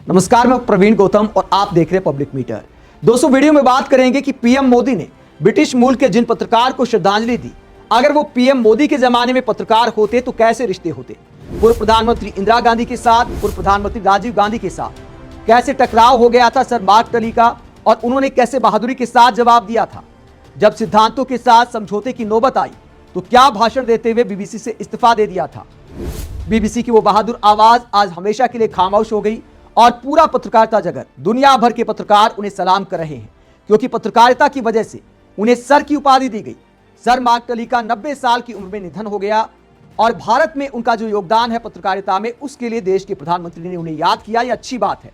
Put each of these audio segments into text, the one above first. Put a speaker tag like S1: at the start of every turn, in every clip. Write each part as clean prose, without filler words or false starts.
S1: नमस्कार, मैं प्रवीण गौतम और आप देख रहे हैं पब्लिक मीटर। दोस्तों, वीडियो में बात करेंगे कि पीएम मोदी ने ब्रिटिश मूल के जिन पत्रकार को श्रद्धांजलि दी, अगर वो पीएम मोदी के जमाने में पत्रकार होते तो कैसे रिश्ते होते। पूर्व प्रधानमंत्री इंदिरा गांधी के साथ, पूर्व प्रधानमंत्री राजीव गांधी के साथ कैसे टकराव हो गया था सर मार्क टली का, और उन्होंने कैसे बहादुरी के साथ जवाब दिया था। जब सिद्धांतों के साथ समझौते की नौबत आई तो क्या भाषण देते हुए बीबीसी से इस्तीफा दे दिया था। बीबीसी की वो बहादुर आवाज आज हमेशा के लिए खामोश हो गई और पूरा पत्रकारिता जगत, दुनिया भर के पत्रकार उन्हें सलाम कर रहे हैं, क्योंकि पत्रकारिता की वजह से उन्हें सर की उपाधि दी गई। सर मार्क टली का 90 साल की उम्र में निधन हो गया और भारत में उनका जो योगदान है पत्रकारिता में, उसके लिए देश के प्रधानमंत्री ने उन्हें याद किया। यह अच्छी बात है,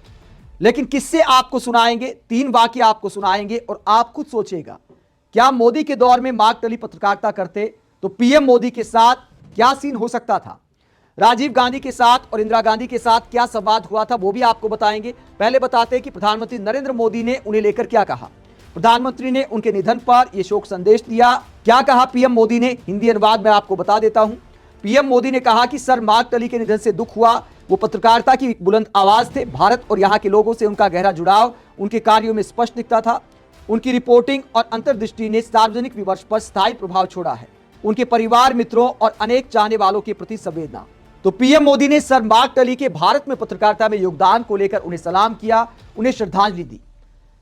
S1: लेकिन किससे आपको सुनाएंगे, 3 वाक्य आपको सुनाएंगे और आप खुद सोचिएगा, क्या मोदी के दौर में मार्क टली पत्रकारिता करते तो पीएम मोदी के साथ क्या सीन हो सकता था। राजीव गांधी के साथ और इंदिरा गांधी के साथ क्या संवाद हुआ था, वो भी आपको बताएंगे। पहले बताते हैं कि प्रधानमंत्री नरेंद्र मोदी ने उन्हें लेकर क्या कहा। प्रधानमंत्री ने उनके निधन पर यह शोक संदेश दिया। क्या कहा पीएम मोदी ने, हिंदी अनुवाद में आपको बता देता हूं। पीएम मोदी ने कहा कि सर मार्क टली के निधन से दुख हुआ। वो पत्रकारिता की एक बुलंद आवाज थे। भारत और यहाँ के लोगों से उनका गहरा जुड़ाव उनके कार्यों में स्पष्ट दिखता था। उनकी रिपोर्टिंग और अंतर्दृष्टि ने सार्वजनिक विमर्श पर स्थायी प्रभाव छोड़ा है। उनके परिवार, मित्रों और अनेक चाहने वालों के प्रति संवेदना। तो पीएम मोदी ने सर मार्क टली के भारत में पत्रकारिता में योगदान को लेकर उन्हें सलाम किया, उन्हें श्रद्धांजलि दी।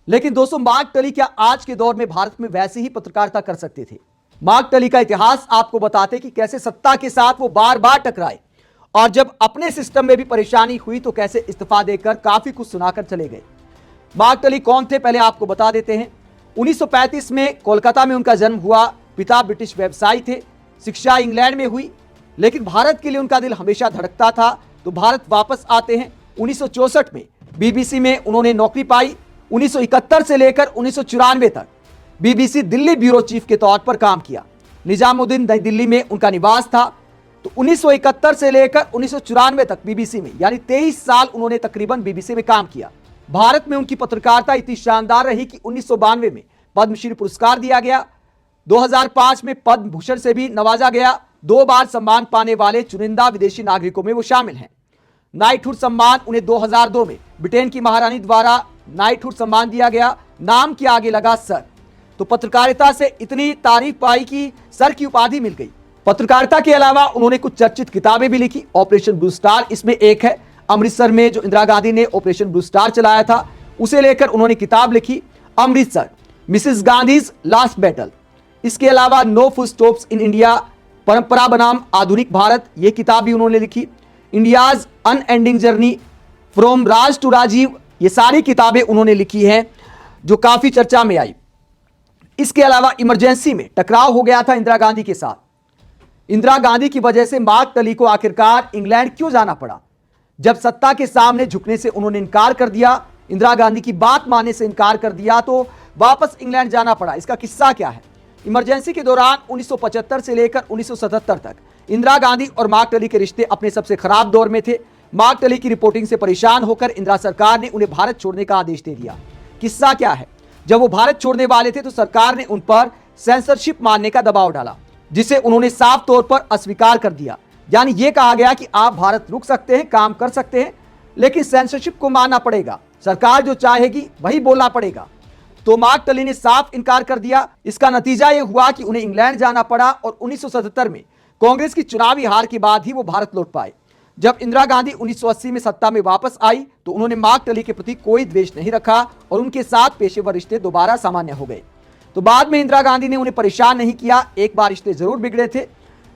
S1: लेकिन दोस्तों, मार्क टली क्या आज के दौर में भारत में वैसे ही पत्रकारिता कर सकते थे। मार्क टली का इतिहास आपको बताते कि कैसे सत्ता के साथ वो बार बार टकराए और जब अपने सिस्टम में भी परेशानी हुई तो कैसे इस्तीफा देकर काफी कुछ सुनाकर चले गए। मार्क टली कौन थे, पहले आपको बता देते हैं। 1935 में कोलकाता में उनका जन्म हुआ। पिता ब्रिटिश व्यवसायी थे। शिक्षा इंग्लैंड में हुई, लेकिन भारत के लिए उनका दिल हमेशा धड़कता था। तो भारत वापस आते हैं। 1964 में बीबीसी में उन्होंने नौकरी पाई। 1971 से लेकर 1994 तक बीबीसी दिल्ली ब्यूरो चीफ के तौर पर काम किया। निजामुद्दीन नई दिल्ली में उनका निवास था। तो 1971 से लेकर 1994 तक बीबीसी में, यानी 23 साल उन्होंने तकरीबन बीबीसी में काम किया। भारत में उनकी पत्रकारिता इतनी शानदार रही कि 1992 में पद्मश्री पुरस्कार दिया गया। 2005 में पद्म भूषण से भी नवाजा गया। 2 बार सम्मान पाने वाले चुनिंदा विदेशी नागरिकों में वो शामिल हैं। नाइटहुड सम्मान उन्हें 2002 में ब्रिटेन की महारानी द्वारा नाइटहुड सम्मान दिया गया। नाम के आगे लगा सर। तो पत्रकारिता से इतनी तारीफ पाई कि सर की उपाधि मिल गई। पत्रकारिता के अलावा उन्होंने कुछ चर्चित किताबें भी लिखी। ऑपरेशन ब्लू स्टार इसमें एक है। अमृतसर में जो इंदिरा गांधी ने ऑपरेशन ब्लू स्टार चलाया था, उसे लेकर उन्होंने किताब लिखी, Amritsar, Mrs Gandhi's last battle. इसके अलावा no full stops in India, परंपरा बनाम आधुनिक भारत, यह किताब भी उन्होंने लिखी। India's unending journey, from Raj to Rajiv, ये सारी किताबें उन्होंने लिखी हैं जो काफी चर्चा में आई। इसके अलावा इमरजेंसी में टकराव हो गया था इंदिरा गांधी के साथ। इंदिरा गांधी की वजह से मार्क टली को आखिरकार इंग्लैंड क्यों जाना पड़ा। जब सत्ता के सामने झुकने से उन्होंने इनकार कर दिया, इंदिरा गांधी की बात मानने से इनकार कर दिया, तो वापस इंग्लैंड जाना पड़ा। इसका किस्सा क्या है। इमरजेंसी के दौरान 1975 से लेकर 1977 तक इंदिरा गांधी और मार्क टली के रिश्ते अपने सबसे खराब दौर में थे। मार्क टली की रिपोर्टिंग से परेशान होकर इंदिरा सरकार ने उन्हें भारत छोड़ने का आदेश दे दिया। किस्सा क्या है, जब वो भारत छोड़ने वाले थे तो सरकार ने उन पर सेंसरशिप मानने का दबाव डाला, जिसे उन्होंने साफ तौर पर अस्वीकार कर दिया। यानी यह कहा गया कि आप भारत रुक सकते हैं, काम कर सकते हैं, लेकिन सेंसरशिप को मानना पड़ेगा। सरकार जो चाहेगी वही बोलना पड़ेगा। तो मार्क टली ने साफ इनकार कर दिया। इसका नतीजा यह हुआ कि उन्हें इंग्लैंड जाना पड़ा और 1977 में कांग्रेस की चुनावी हार के बाद ही वो भारत लौट पाए। जब इंदिरा गांधी 1980 में सत्ता में वापस आई तो उन्होंने मार्क टली के प्रति कोई द्वेष नहीं रखा और उनके साथ पेशेवर रिश्ते दोबारा सामान्य हो गए। तो बाद में इंदिरा गांधी ने उन्हें परेशान नहीं किया। एक बार रिश्ते जरूर बिगड़े थे,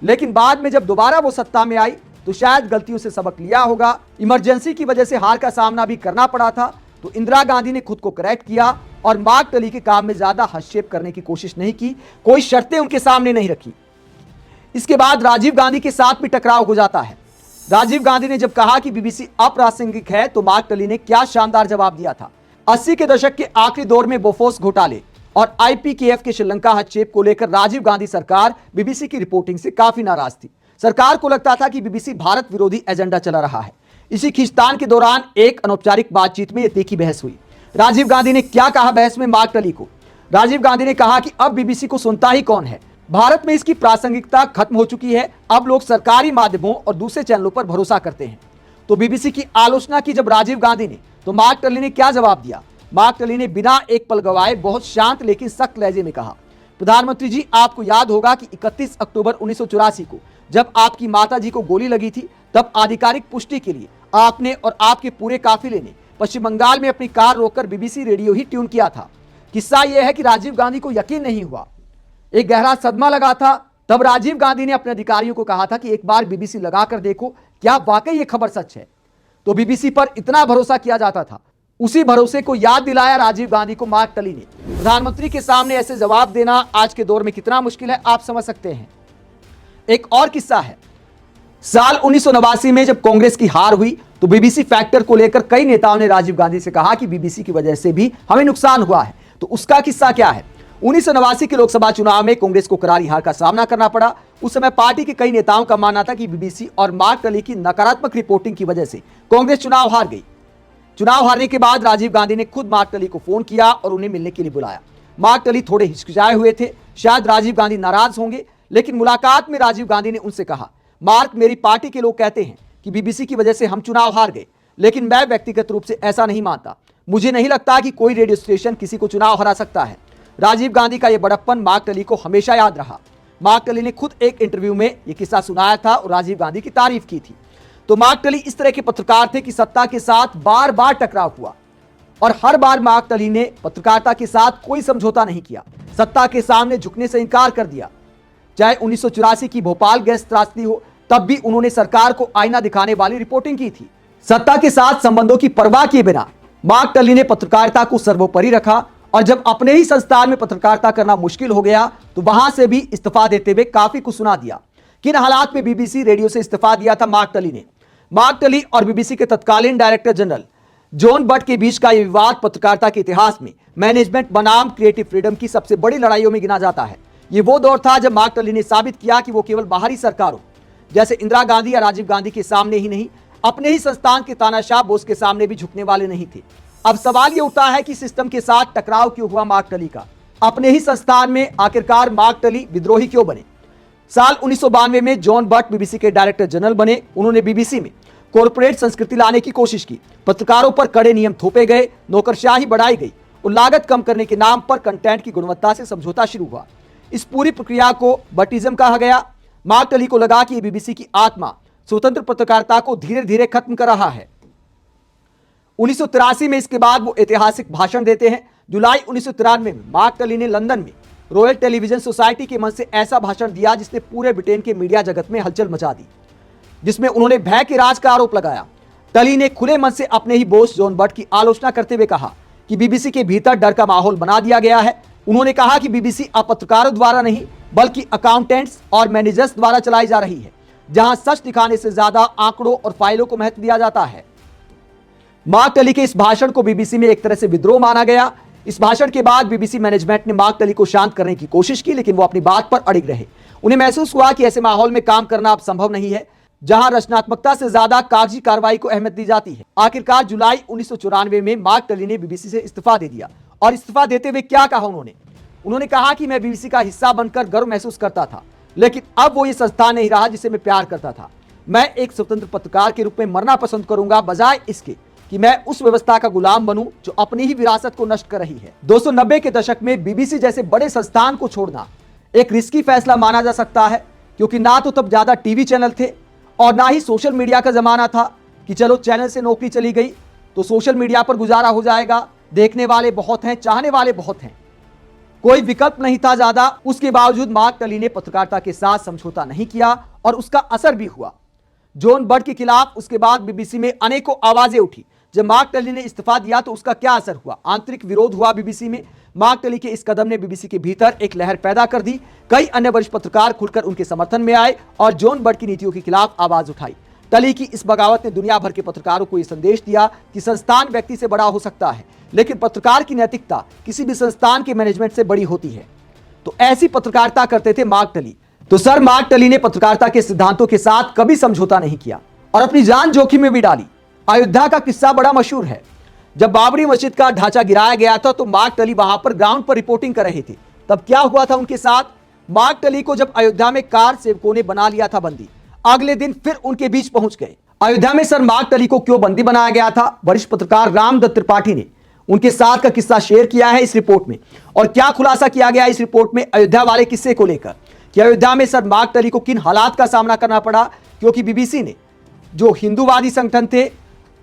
S1: लेकिन बाद में जब दोबारा वो सत्ता में आई तो शायद गलतियों से सबक लिया होगा। इमरजेंसी की वजह से हार का सामना भी करना पड़ा था, तो इंदिरा गांधी ने खुद को करेक्ट किया और मार्क टली के काम में ज्यादा हस्तक्षेप करने की कोशिश नहीं की, कोई शर्तें उनके सामने नहीं रखी। इसके बाद राजीव गांधी के साथ भी टकराव हो जाता है। राजीव गांधी ने जब कहा कि बीबीसी अप्रासंगिक है तो मार्क टली ने क्या शानदार जवाब दिया था। 80 के दशक के आखिरी दौर में बोफोर्स घोटाले और आईपीकेएफ के श्रीलंका हस्तक्षेप को लेकर राजीव गांधी सरकार बीबीसी की रिपोर्टिंग से काफी नाराज थी। सरकार को लगता था कि बीबीसी भारत विरोधी एजेंडा चला रहा है। इसी खींचतान के दौरान एक अनौपचारिक बातचीत में यह तीखी बहस हुई। राजीव गांधी ने क्या कहा बहस में मार्क टली को। राजीव गांधी ने कहा कि अब बीबीसी को सुनता ही कौन है, भारत में इसकी प्रासंगिकता खत्म हो चुकी है, अब लोग सरकारी माध्यमों और दूसरे चैनलों पर भरोसा करते हैं। तो बीबीसी की आलोचना की जब राजीव गांधी ने तो मार्क टली ने क्या जवाब दिया? मार्क टली ने बिना एक पल गवाए बहुत शांत लेकिन सख्त लहजे में कहा, प्रधानमंत्री जी, आपको याद होगा कि 31 अक्टूबर 1984 को जब आपकी माता जी को गोली लगी थी, तब आधिकारिक पुष्टि के लिए आपने और आपके पूरे काफिले ने पश्चिम बंगाल में अपनी कार रोककर बीबीसी रेडियो ही ट्यून किया था। किस्सा यह है कि राजीव गांधी को यकीन नहीं हुआ, एक गहरा सदमा लगा था। तब राजीव गांधी ने अपने अधिकारियों को कहा था कि एक बार बीबीसी लगाकर देखो, क्या वाकई ये खबर सच है? तो बीबीसी पर इतना भरोसा किया जाता था। उसी भरोसे को याद दिलाया राजीव गांधी को मार्क टली ने। प्रधानमंत्री के सामने ऐसे जवाब देना आज के दौर में कितना मुश्किल है, आप समझ सकते हैं। एक और किस्सा है, साल 1989 में जब कांग्रेस की हार हुई तो बीबीसी फैक्टर को लेकर कई नेताओं ने राजीव गांधी से कहा कि बीबीसी की वजह से भी हमें नुकसान हुआ है। तो उसका किस्सा क्या है? 1989 के लोकसभा चुनाव में कांग्रेस को करारी हार का सामना करना पड़ा। उस समय पार्टी के कई नेताओं का मानना था कि बीबीसी और मार्क टली की नकारात्मक रिपोर्टिंग की वजह से कांग्रेस चुनाव हार गई। चुनाव हारने के बाद राजीव गांधी ने खुद मार्क टली को फोन किया और उन्हें मिलने के लिए बुलाया। मार्क टली थोड़े हिचकिचाए हुए थे, शायद राजीव गांधी नाराज होंगे, लेकिन मुलाकात में राजीव गांधी ने उनसे कहा, मार्क, मेरी पार्टी के लोग कहते हैं कि बीबीसी की वजह से हम चुनाव हार गए, लेकिन मैं व्यक्तिगत रूप से ऐसा नहीं मानता। मुझे नहीं लगता कि कोई रेडियो स्टेशन किसी को चुनाव हरा सकता है। राजीव गांधी का यह बड़प्पन मार्क टली को हमेशा याद रहा। मार्क टली ने खुद एक इंटरव्यू में यह किस्सा सुनाया था और राजीव गांधी की तारीफ की थी। तो मार्क टली इस तरह के पत्रकार थे कि सत्ता के साथ बार बार टकराव हुआ और हर बार मार्क टली ने पत्रकारिता के साथ कोई समझौता नहीं किया, सत्ता के सामने झुकने से इनकार कर दिया। चाहे 1984 की भोपाल गैस त्रासदी हो, तब भी उन्होंने सरकार को आईना दिखाने वाली रिपोर्टिंग की थी। सत्ता के साथ संबंधों की परवाह किए बिना मार्क टली ने पत्रकारिता को सर्वोपरि रखा और जब अपने ही संस्थान में पत्रकारिता करना मुश्किल हो गया तो वहां से भी इस्तीफा देते हुए काफी कुछ सुना दिया। किन हालात में बीबीसी रेडियो से इस्तीफा दिया था मार्क टली ने? मार्क टली और बीबीसी के तत्कालीन डायरेक्टर जनरल जॉन बट के बीच का यह विवाद पत्रकारिता के इतिहास में मैनेजमेंट बनाम क्रिएटिव फ्रीडम की सबसे बड़ी लड़ाइयों में गिना जाता है। यह वो दौर था जब मार्क टली ने साबित किया कि वो केवल बाहरी सरकारों जैसे इंदिरा गांधी या राजीव गांधी के सामने ही नहीं, अपने ही संस्थान के तानाशाह बोस के सामने भी झुकने वाले नहीं थे। अब सवाल यह उठता है कि सिस्टम के साथ टकराव क्यों हुआ मार्क टली का? अपने ही संस्थान में आखिरकार मार्क टली विद्रोही क्यों बने? साल 1992 में जॉन बट बीबीसी के डायरेक्टर जनरल बने। उन्होंने बीबीसी में कॉर्पोरेट संस्कृति लाने की कोशिश की, पत्रकारों पर कड़े नियम थोपे गए, नौकरशाही बढ़ाई गई और लागत कम करने के नाम पर कंटेंट की गुणवत्ता से समझौता शुरू हुआ। इस पूरी प्रक्रिया को बटिज्म कहा गया। मार्क टली को लगा कि बीबीसी की आत्मा स्वतंत्र पत्रकारिता को धीरे धीरे खत्म कर रहा है। 1983 में इसके बाद वो ऐतिहासिक भाषण देते हैं। जुलाई 1993 में मार्क टली ने लंदन में रॉयल टेलीविजन सोसाइटी के मंच से ऐसा भाषण दिया जिसने पूरे ब्रिटेन के मीडिया जगत में हलचल मचा दी, जिसमें उन्होंने भय के राज का आरोप लगाया। टली ने खुले मन से अपने ही बॉस जॉन बट की आलोचना करते हुए कहा कि बीबीसी के भीतर डर का माहौल बना दिया गया है। उन्होंने कहा कि बीबीसी अब पत्रकारों द्वारा नहीं बल्कि अकाउंटेंट्स और मैनेजर्स द्वारा चलाई जा रही है, जहां सच दिखाने से ज्यादा आंकड़ों और फाइलों को महत्व दिया जाता है। मार्क टली के इस भाषण को बीबीसी में एक तरह से विद्रोह माना गया। इस भाषण के बाद बीबीसी मैनेजमेंट ने मार्क टली को शांत करने की कोशिश की, लेकिन वो अपनी बात पर अड़िग रहे। उन्हें महसूस हुआ कि ऐसे माहौल में काम करना अब संभव नहीं है, जहां रचनात्मकता से ज्यादा कागजी कार्रवाई को अहमियत दी जाती है। आखिरकार जुलाई 1994 में मार्क टली ने बीबीसी से इस्तीफा दे दिया और इस्तीफा देते हुए क्या कहा उन्होंने कहा कि मैं बीबीसी का हिस्सा बनकर गर्व महसूस करता था, लेकिन अब वो ये संस्थान नहीं रहा जिसे मैं प्यार करता था। मैं एक स्वतंत्र पत्रकार के रूप में मरना पसंद करूंगा, बजाय इसके कि मैं उस व्यवस्था का गुलाम बनूं जो अपनी ही विरासत को नष्ट कर रही है। 290 के दशक में बीबीसी जैसे बड़े संस्थान को छोड़ना एक रिस्की फैसला माना जा सकता है, क्योंकि ना तो तब ज्यादा टीवी चैनल थे और ना ही सोशल मीडिया का जमाना था कि चलो चैनल से नौकरी चली गई तो सोशल मीडिया पर गुजारा हो जाएगा, देखने वाले बहुत हैं, चाहने वाले बहुत हैं। कोई विकल्प नहीं था ज्यादा। उसके बावजूद मार्क टली ने पत्रकारिता के साथ समझौता नहीं किया और उसका असर भी हुआ। जॉन बट के खिलाफ उसके बाद बीबीसी में अनेकों आवाजें उठी। जब मार्क टली ने इस्तीफा दिया तो उसका क्या असर हुआ? आंतरिक विरोध हुआ बीबीसी में। मार्क टली के इस कदम ने बीबीसी के भीतर एक लहर पैदा कर दी। कई अन्य वरिष्ठ पत्रकार खुलकर उनके समर्थन में आए और जॉन बट की नीतियों के खिलाफ आवाज उठाई। टली की इस बगावत ने दुनिया भर के पत्रकारों को यह संदेश दिया कि संस्थान व्यक्ति से बड़ा हो सकता है, लेकिन पत्रकार की नैतिकता किसी भी संस्थान के मैनेजमेंट से बड़ी होती है। तो ऐसी पत्रकारिता करते थे मार्क टली। तो सर मार्क टली ने पत्रकारिता के सिद्धांतों के साथ कभी समझौता नहीं किया और अपनी जान जोखिम में भी डाली। अयोध्या का किस्सा बड़ा मशहूर है। जब बाबरी मस्जिद का ढांचा गिराया गया था तो मार्क टली वहां पर ग्राउंड पर रिपोर्टिंग कर रहे थे। तब क्या हुआ था उनके साथ? मार्क टली को जब अयोध्या में कार सेवकों ने बना लिया था बंदी, अगले दिन फिर उनके बीच पहुंच गए। अयोध्या में सर मार्क टली को क्यों बंदी बनाया गया था, वरिष्ठ पत्रकार रामदत्त त्रिपाठी ने उनके साथ का किस्सा शेयर किया है इस रिपोर्ट में। और क्या खुलासा किया गया इस रिपोर्ट में अयोध्या वाले किस्से को लेकर कि अयोध्या में सर मार्क टली को किन हालात का सामना करना पड़ा, क्योंकि बीबीसी ने जो हिंदूवादी संगठन थे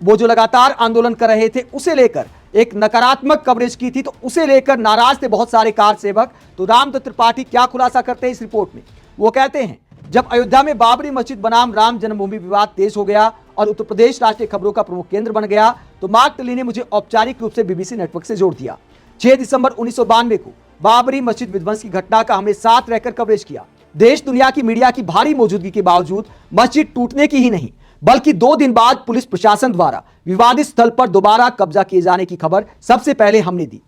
S1: वो जो लगातार आंदोलन कर रहे थे उसे लेकर एक नकारात्मक कवरेज की थी, तो उसे लेकर नाराज थे बहुत सारे कार सेवक। तो रामदत्त त्रिपाठी क्या खुलासा करते हैं इस रिपोर्ट में, वो कहते हैं जब अयोध्या में बाबरी मस्जिद बनाम राम जन्मभूमि विवाद तेज हो गया और उत्तर प्रदेश राष्ट्रीय खबरों का प्रमुख केंद्र बन गया, तो मार्क टली ने मुझे औपचारिक रूप से बीबीसी नेटवर्क से जोड़ दिया। 6 दिसंबर 1992 को बाबरी मस्जिद विध्वंस की घटना का हमने साथ रहकर कवरेज किया। देश दुनिया की मीडिया की भारी मौजूदगी के बावजूद मस्जिद टूटने की ही नहीं बल्कि 2 दिन बाद पुलिस प्रशासन द्वारा विवादित स्थल पर दोबारा कब्जा किए जाने की खबर सबसे पहले हमने दी।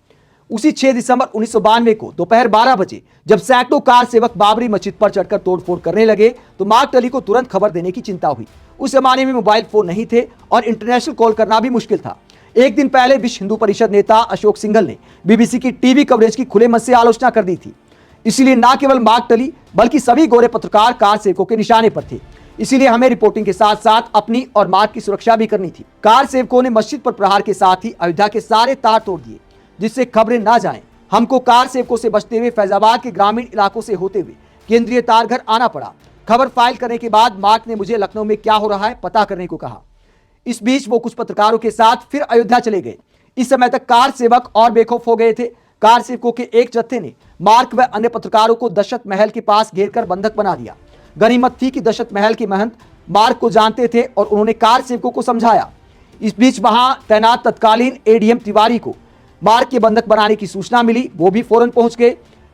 S1: उसी 6 दिसंबर 1992 को दोपहर 12 बजे जब सैकड़ों कार सेवक बाबरी मस्जिद पर चढ़कर तोड़फोड़ करने लगे तो मार्क टली को तुरंत खबर देने की चिंता हुई। उस जमाने में मोबाइल फोन नहीं थे और इंटरनेशनल कॉल करना भी मुश्किल था। एक दिन पहले विश्व हिंदू परिषद नेता अशोक सिंघल ने बीबीसी की टीवी कवरेज की खुले मन से आलोचना कर दी थी। इसलिए न केवल मार्क टली बल्कि सभी गोरे पत्रकार कार सेवकों के निशाने पर थे। इसीलिए हमें रिपोर्टिंग के साथ साथ अपनी और मार्क की सुरक्षा भी करनी थी। कार सेवकों ने मस्जिद पर प्रहार के साथ ही अयोध्या के सारे तार तोड़ दिए जिससे खबरें ना जाएं। हमको कार सेवकों से बचते हुए फैजाबाद के ग्रामीण इलाकों से होते हुए केंद्रीय तारघर आना पड़ा। खबर फाइल करने के बाद मार्क ने मुझे लखनऊ में क्या हो रहा है पता करने को कहा। इस बीच वो कुछ पत्रकारों के साथ फिर अयोध्या चले गए। इस समय तक कार सेवक और बेखौफ हो गए थे। कार सेवकों के एक जत्थे ने मार्क व अन्य पत्रकारों को दशरथ महल के पास घेरकर बंधक बना दिया। गनीमत थी कि दशरथ महल के महंत मार्क को जानते थे और उन्होंने कार सेवकों को समझाया। इस बीच वहां तैनात तत्कालीन एडीएम तिवारी को मार्क के बंधक बनाने की सूचना मिली, वो भी फौरन पहुंच गए।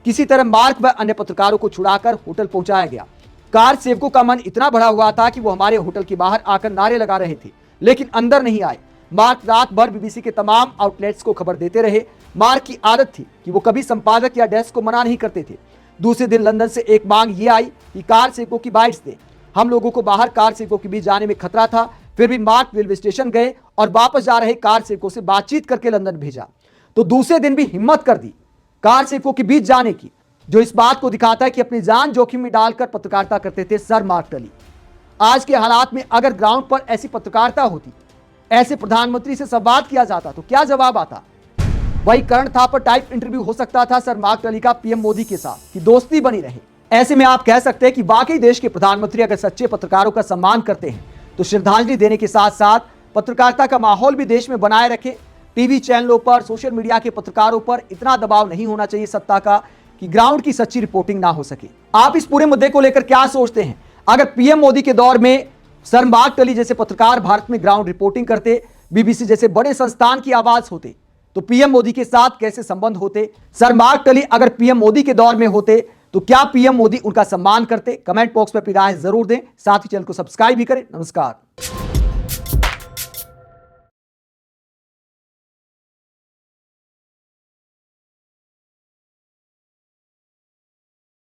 S1: किसी तरह मार्क व अन्य पत्रकारों को छुड़ाकर होटल पहुंचाया गया। कार सेवकों का मन इतना बढ़ा हुआ था कि वो हमारे होटल के बाहर आकर नारे लगा रहे थे लेकिन अंदर नहीं आए। मार्क रात भर बीबीसी के तमाम आउटलेट्स को खबर देते रहे। मार्क की आदत थी कि वो कभी संपादक या डेस्क को मना नहीं करते थे। दूसरे दिन लंदन से एक मांग ये आई कि कार सेवकों की बाइट्स दे। हम लोगों को बाहर कार सेवकों के बीच जाने में खतरा था, फिर भी मार्क रेलवे स्टेशन गए और वापस जा रहे कार सेवकों से बातचीत करके लंदन भेजा। तो दूसरे दिन भी हिम्मत कर दी कार सेवकों के बीच जाने की, जो इस बात को दिखाता है कि अपनी जान जोखिम में डालकर पत्रकारिता करते थे सर मार्क टली। आज के हालात में अगर ग्राउंड पर ऐसी पत्रकारिता होती, ऐसे प्रधानमंत्री से संवाद किया जाता तो क्या जवाब आता? वही करण थापर टाइप इंटरव्यू हो सकता था सर मार्क टली का पीएम मोदी के साथ कि दोस्ती बनी रहे। ऐसे में आप कह सकते हैं कि वाकई देश के प्रधानमंत्री अगर सच्चे पत्रकारों का सम्मान करते हैं तो श्रद्धांजलि देने के साथ साथ पत्रकारिता का माहौल भी देश में बनाए रखे। टीवी चैनलों पर, सोशल मीडिया के पत्रकारों पर इतना दबाव नहीं होना चाहिए सत्ता का कि ग्राउंड की सच्ची रिपोर्टिंग ना हो सके। आप इस पूरे मुद्दे को लेकर क्या सोचते हैं? अगर पीएम मोदी के दौर में सर मार्क टली जैसे पत्रकार भारत में ग्राउंड रिपोर्टिंग करते, बीबीसी जैसे बड़े संस्थान की आवाज होते, तो पीएम मोदी के साथ कैसे संबंध होते? सर मार्क टली अगर पीएम मोदी के दौर में होते तो क्या पीएम मोदी उनका सम्मान करते? कमेंट बॉक्स में अपनी राय जरूर दें। साथ ही चैनल को सब्सक्राइब भी करें। नमस्कार।